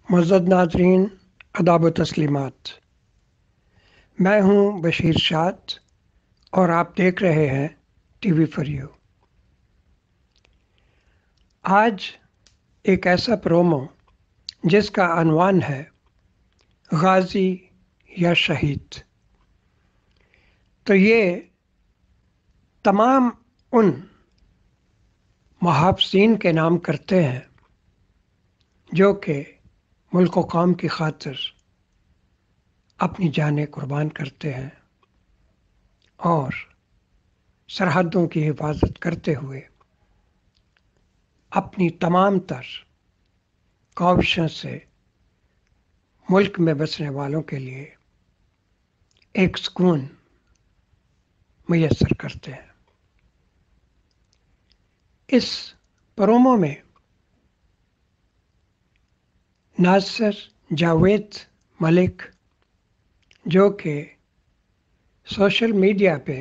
मुअज़्ज़ज़ नाज़रीन, आदाब व तस्लीमात। मैं हूँ बशीर शाद और आप देख रहे हैं टीवी फॉर यू। आज एक ऐसा प्रोमो जिसका अनवान है गाज़ी या शहीद। तो ये तमाम उन मुहाफ़िज़ीन के नाम करते हैं जो कि मुल्क व कौम की खातिर अपनी जानें कुर्बान करते हैं और सरहदों की हिफाजत करते हुए अपनी तमाम तर काविशों से मुल्क में बसने वालों के लिए एक सुकून मुयस्सर करते हैं। इस प्रोमो में नासिर जावेद मलिक, जो कि सोशल मीडिया पे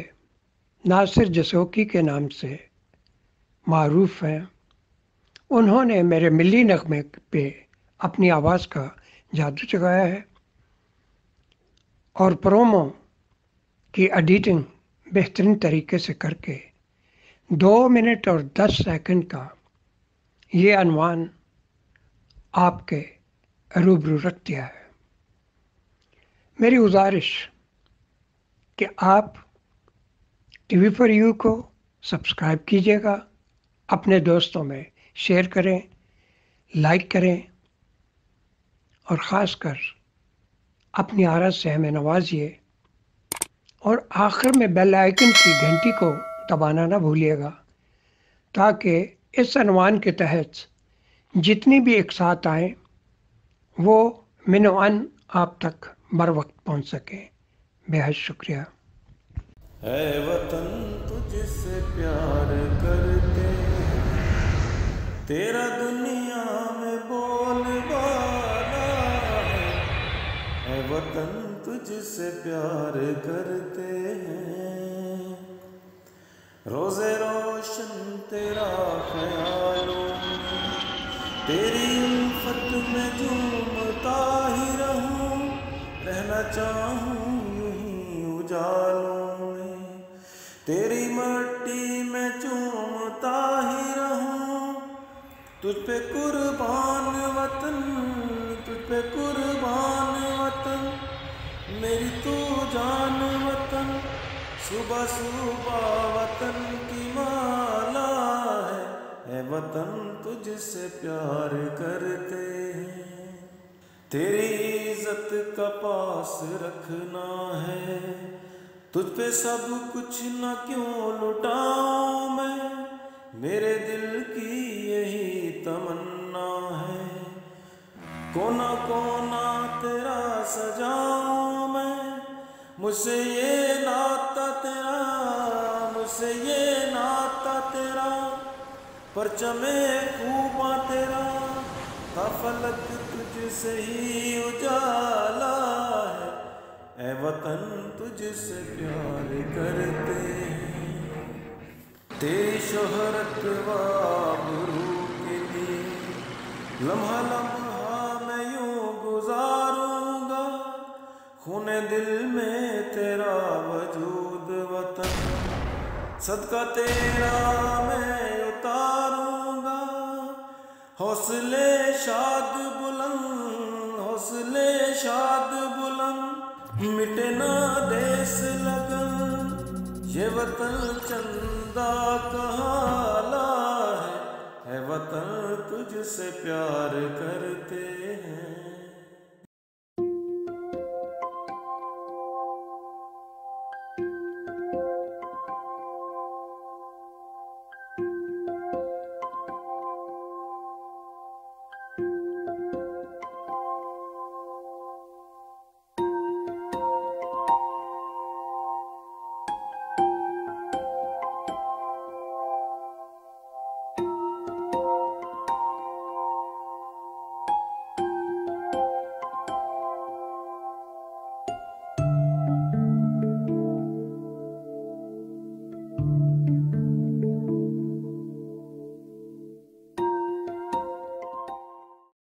नासिर जसोकी के नाम से मारूफ हैं, उन्होंने मेरे मिली नग़मे पे अपनी आवाज़ का जादू जगाया है और प्रोमो की एडिटिंग बेहतरीन तरीके से करके 2 मिनट और 10 सेकंड का ये अनवान आपके रूबरू रख दिया है। मेरी गुजारिश कि आप टीवी फॉर यू को सब्सक्राइब कीजिएगा, अपने दोस्तों में शेयर करें, लाइक करें और ख़ासकर अपनी आरा से हमें नवाजिए और आखिर में बेल आइकन की घंटी को दबाना ना भूलिएगा, ताकि इस अनवान के तहत जितनी भी एक साथ आए वो मिनोअन आप तक बर वक्त पहुँच सके। बेहद शुक्रिया। है वतन तुझसे प्यार करते, तेरा दुनिया में बोलबाला है वतन तुझसे प्यार करते हैं। रोज़े रोशन तेरा ख्यालों में, तेरी उल्फत में झूमता ही रहूं, रहना चाहूं यूं ही उजालों में, तेरी मट्टी में चूमता ही रहूं, तुझ पे कुर्बान वतन, तुझ पे कुर्बान वतन, मेरी तू जान वतन, सुबह सुबह वतन की माला है वतन तुझसे प्यार करते हैं। तेरी इज्जत का पास रखना है, तुझ पे सब कुछ न क्यों लुटाऊं मैं, मेरे दिल की यही तमन्ना है, कोना कोना तेरा सजाऊं मैं, मुझसे ये नाता तेरा, मुझसे ये नाता तेरा, परचमे खूबा तेरा, फलक तुझसे ही उजाला है वतन तुझसे प्यार करते हैं। तेरी शोहरत व आबरू के लिए लम्हा लम्हा मैं यूं गुजारूंगा, खूने दिल में तेरा वजूद वतन, सदका तेरा मैं उतारूंगा, हौसले शाद बुलंद, हौसले शाद बुलंद, मिटे ना देश लगन, ये वतन चंदा कहाला है वतन तुझसे प्यार करते।